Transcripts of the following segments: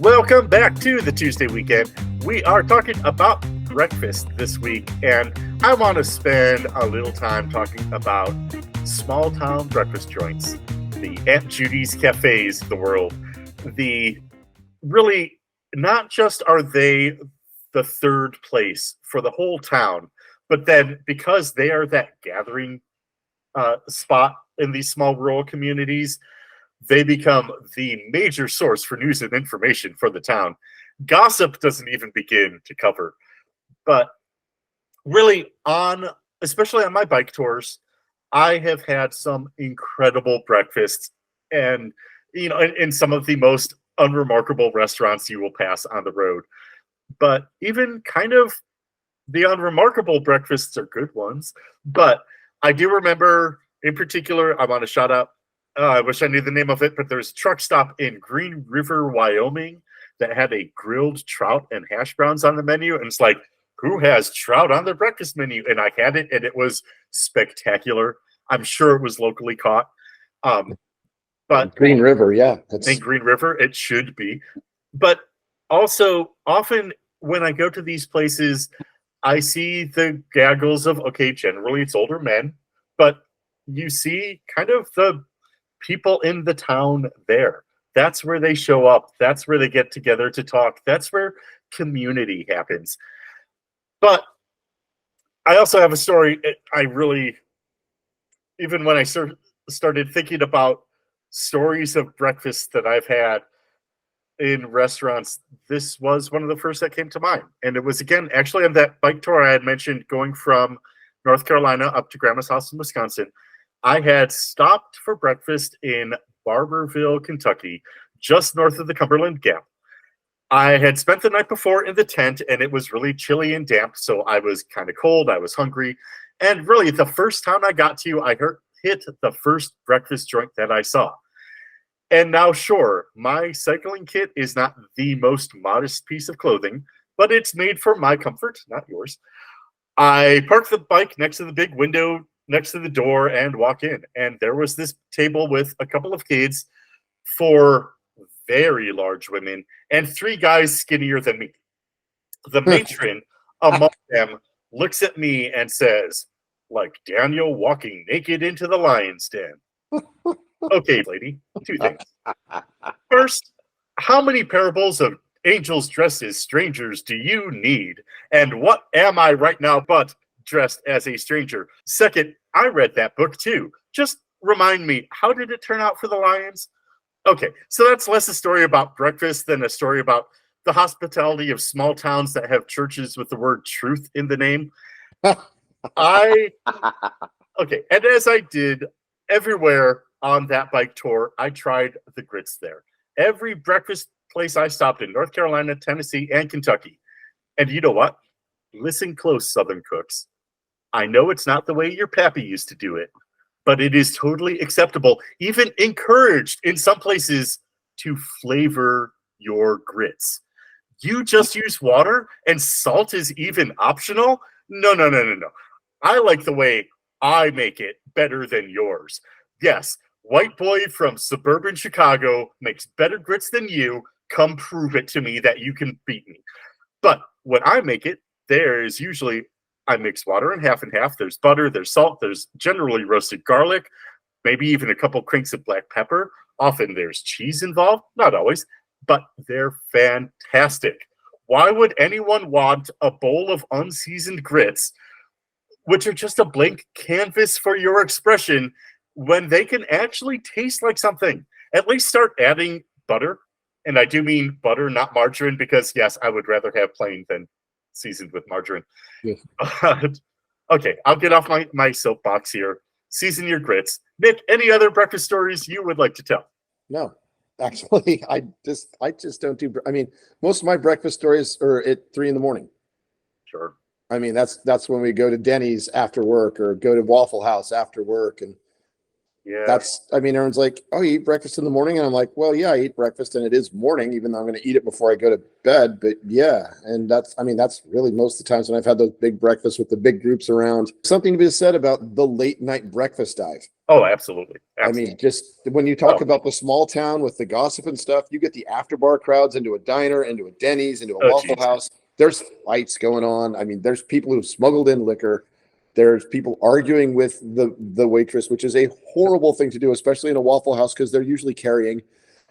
Welcome back to the Tuesday weekend. We are talking about breakfast this week, and I want to spend a little time talking about small town breakfast joints, the Aunt Judy's cafes of the world. The really, not just are they the third place for the whole town, but then because they are that gathering spot in these small rural communities, they become the major source for news and information for the town. Gossip doesn't even begin to cover. But really, especially on my bike tours, I have had some incredible breakfasts and, in some of the most unremarkable restaurants you will pass on the road. But even kind of the unremarkable breakfasts are good ones. But I do remember, in particular, I want to shout out, I wish I knew the name of it, but there's a truck stop in Green River, Wyoming that had a grilled trout and hash browns on the menu. And it's like, who has trout on their breakfast menu? And I had it, and it was spectacular. I'm sure it was locally caught. But Green River, yeah. In Green River, it should be. But also, often when I go to these places, I see the gaggles of, okay, generally it's older men, but you see kind of the people in the town there. That's where they show up. That's where they get together to talk. That's where community happens. But I also have a story. I really, even when I started thinking about stories of breakfast that I've had in restaurants, this was one of the first that came to mind. And it was, again, actually on that bike tour I had mentioned, going from North Carolina up to Grandma's house in Wisconsin. I had stopped for breakfast in Barberville, Kentucky, just north of the Cumberland Gap. I had spent the night before in the tent, and it was really chilly and damp, so I was kind of cold. I was hungry. And really, the first town I got to, I hit the first breakfast joint that I saw. And now, sure, my cycling kit is not the most modest piece of clothing, but it's made for my comfort, not yours. I parked the bike next to the big window next to the door and walk in. And there was this table with a couple of kids, 4 very large women, and 3 guys skinnier than me. The matron among them looks at me and says, like Daniel walking naked into the lion's den. Okay, lady, 2 things. First, how many parables of angels dressed as strangers do you need? And what am I right now but dressed as a stranger? Second, I read that book too. Just remind me, how did it turn out for the Lions? Okay, so that's less a story about breakfast than a story about the hospitality of small towns that have churches with the word truth in the name. Okay, and as I did everywhere on that bike tour, I tried the grits there. Every breakfast place I stopped in, North Carolina, Tennessee, and Kentucky. And you know what? Listen close, Southern cooks. I know it's not the way your pappy used to do it, but it is totally acceptable, even encouraged in some places, to flavor your grits. You just use water and salt is even optional? No. I like the way I make it better than yours. Yes, white boy from suburban Chicago makes better grits than you. Come prove it to me that you can beat me. But when I make it, there's usually, I mix water in half and half. There's butter, there's salt, there's generally roasted garlic, maybe even a couple crinks of black pepper. Often there's cheese involved, not always, but they're fantastic. Why would anyone want a bowl of unseasoned grits, which are just a blank canvas for your expression, when they can actually taste like something? At least start adding butter. And I do mean butter, not margarine, because yes, I would rather have plain than seasoned with margarine. Yes. Okay, I'll get off my soapbox here. Season your grits. Nick, any other breakfast stories you would like to tell? No, actually, I just don't do. I mean, most of my breakfast stories are at 3 a.m. Sure. I mean, that's when we go to Denny's after work or go to Waffle House after work, and Yeah. Aaron's like, oh, you eat breakfast in the morning? And I'm like, well, yeah, I eat breakfast and it is morning, even though I'm going to eat it before I go to bed. But yeah, and that's really most of the times when I've had those big breakfasts with the big groups around. Something to be said about the late night breakfast dive. Oh, absolutely. Absolutely. I mean, just when you talk about the small town with the gossip and stuff, you get the after bar crowds into a diner, into a Denny's, into a Waffle geez. House. There's fights going on. I mean, there's people who've smuggled in liquor. There's people arguing with the waitress, which is a horrible thing to do, especially in a Waffle House, because they're usually carrying.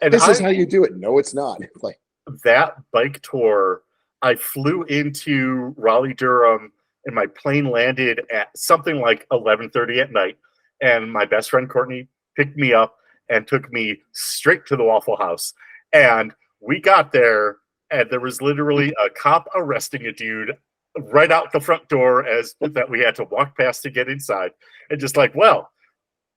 And This is how you do it. No, it's not. Like that bike tour, I flew into Raleigh, Durham, and my plane landed at something like 11:30 at night. And my best friend Courtney picked me up and took me straight to the Waffle House. And we got there, and there was literally a cop arresting a dude right out the front door as that we had to walk past to get inside. And just like, well,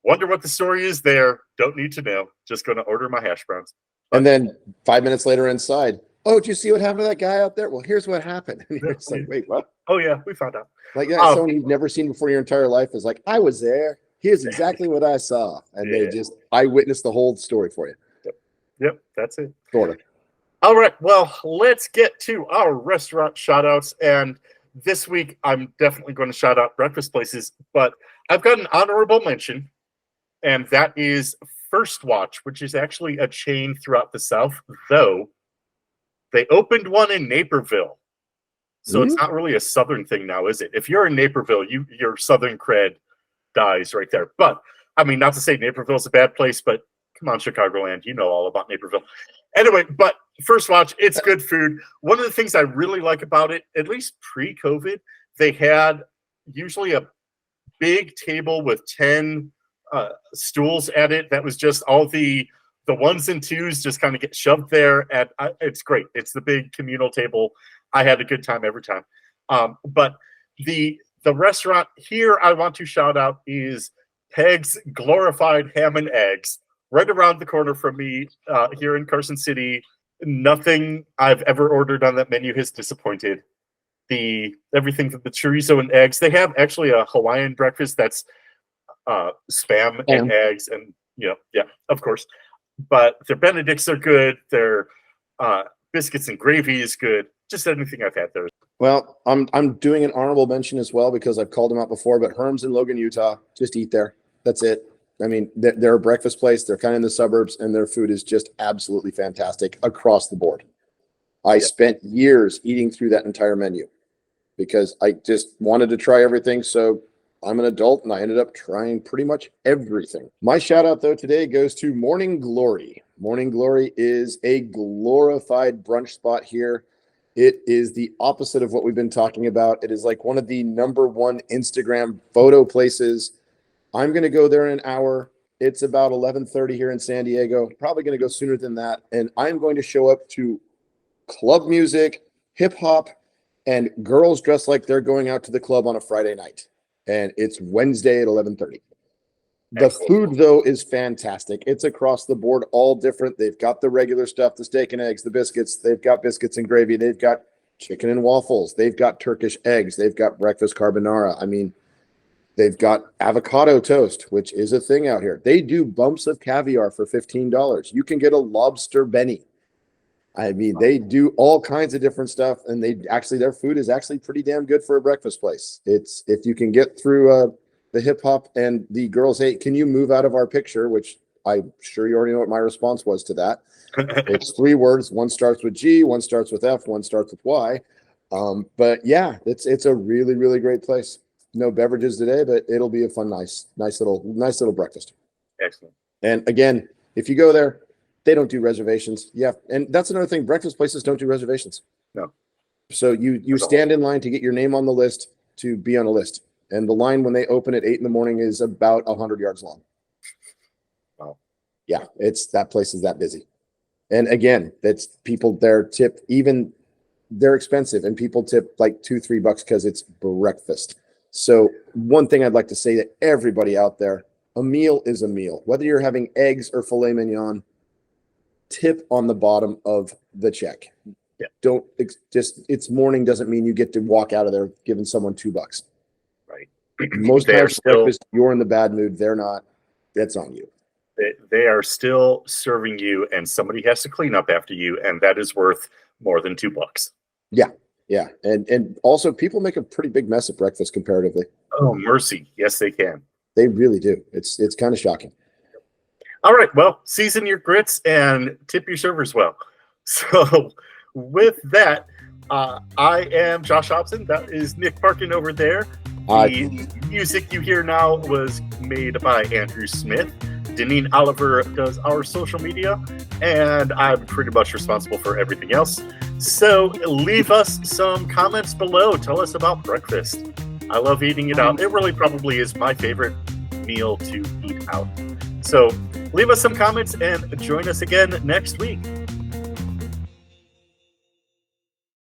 wonder what the story is there. Don't need to know. Just going to order my hash browns. And then 5 minutes later inside, oh, did you see what happened to that guy out there? Well, here's what happened. And you're just like, wait, what? Oh, yeah, we found out. Like, yeah, someone you've never seen before in your entire life is like, I was there. Here's exactly what I saw. And they just, I witnessed the whole story for you. Yep, that's it. Sort of. All right, well, let's get to our restaurant shout-outs. And this week, I'm definitely going to shout out breakfast places, but I've got an honorable mention, and that is First Watch, which is actually a chain throughout the South, though they opened one in Naperville. So it's not really a Southern thing now, is it? If you're in Naperville, your Southern cred dies right there. But, I mean, not to say Naperville's a bad place, but come on, Chicagoland, you know all about Naperville. Anyway, but First Watch, it's good food. One of the things I really like about it, at least pre-COVID, they had usually a big table with 10 stools at it. That was just all the ones and twos just kind of get shoved there. And it's great. It's the big communal table. I had a good time every time. But the restaurant here I want to shout out is Peg's Glorified Ham and Eggs, right around the corner from me here in Carson City. Nothing I've ever ordered on that menu has disappointed. Everything from the chorizo and eggs. They have actually a Hawaiian breakfast that's spam and eggs, and yeah, of course. But their Benedicts are good. Their biscuits and gravy is good. Just anything I've had there. Well, I'm doing an honorable mention as well because I've called them out before, but Herm's in Logan, Utah. Just eat there. That's it. I mean, they're a breakfast place. They're kind of in the suburbs, and their food is just absolutely fantastic across the board. I spent years eating through that entire menu because I just wanted to try everything. So I'm an adult, and I ended up trying pretty much everything. My shout out, though, today goes to Morning Glory. Morning Glory is a glorified brunch spot here. It is the opposite of what we've been talking about. It is like one of the #1 Instagram photo places. I'm going to go there in an hour. It's about 11:30 here in San Diego. Probably going to go sooner than that. And I'm going to show up to club music, hip hop, and girls dressed like they're going out to the club on a Friday night. And it's Wednesday at 11:30. The food, though, is fantastic. It's across the board, all different. They've got the regular stuff, the steak and eggs, the biscuits. They've got biscuits and gravy. They've got chicken and waffles. They've got Turkish eggs. They've got breakfast carbonara. I mean, they've got avocado toast, which is a thing out here. They do bumps of caviar for $15. You can get a lobster Benny. I mean, they do all kinds of different stuff, and their food is actually pretty damn good for a breakfast place. It's if you can get through the hip hop and the girls, hey, can you move out of our picture? Which I'm sure you already know what my response was to that. It's 3 words. One starts with G, one starts with F, one starts with Y. But yeah, it's a really, really great place. No beverages today, but it'll be a fun, nice little breakfast. Excellent. And again, if you go there, they don't do reservations. Yeah, and that's another thing. Breakfast places don't do reservations. No. So you stand in line to get your name on the list to be on a list. And the line when they open at 8 a.m. is about 100 yards long. Wow. Yeah, that place is that busy. And again, that's people there tip, even they're expensive, and people tip like $2-3 because it's breakfast. So one thing I'd like to say to everybody out there, a meal is a meal. Whether you're having eggs or filet mignon, tip on the bottom of the check. Yeah. Don't it's morning doesn't mean you get to walk out of there giving someone $2. Right. Most times breakfast, you're in the bad mood. They're not. that's on you. They are still serving you, and somebody has to clean up after you, and that is worth more than $2. Yeah, and also people make a pretty big mess at breakfast comparatively. Oh, mercy. Yes, they can. They really do. It's kind of shocking. All right. Well, season your grits and tip your servers well. So with that, I am Josh Hobson. That is Nick Parkin over there. The music you hear now was made by Andrew Smith. Deneen Oliver does our social media, and I'm pretty much responsible for everything else. So leave us some comments below. Tell us about breakfast. I love eating it out. It really probably is my favorite meal to eat out. So leave us some comments and join us again next week.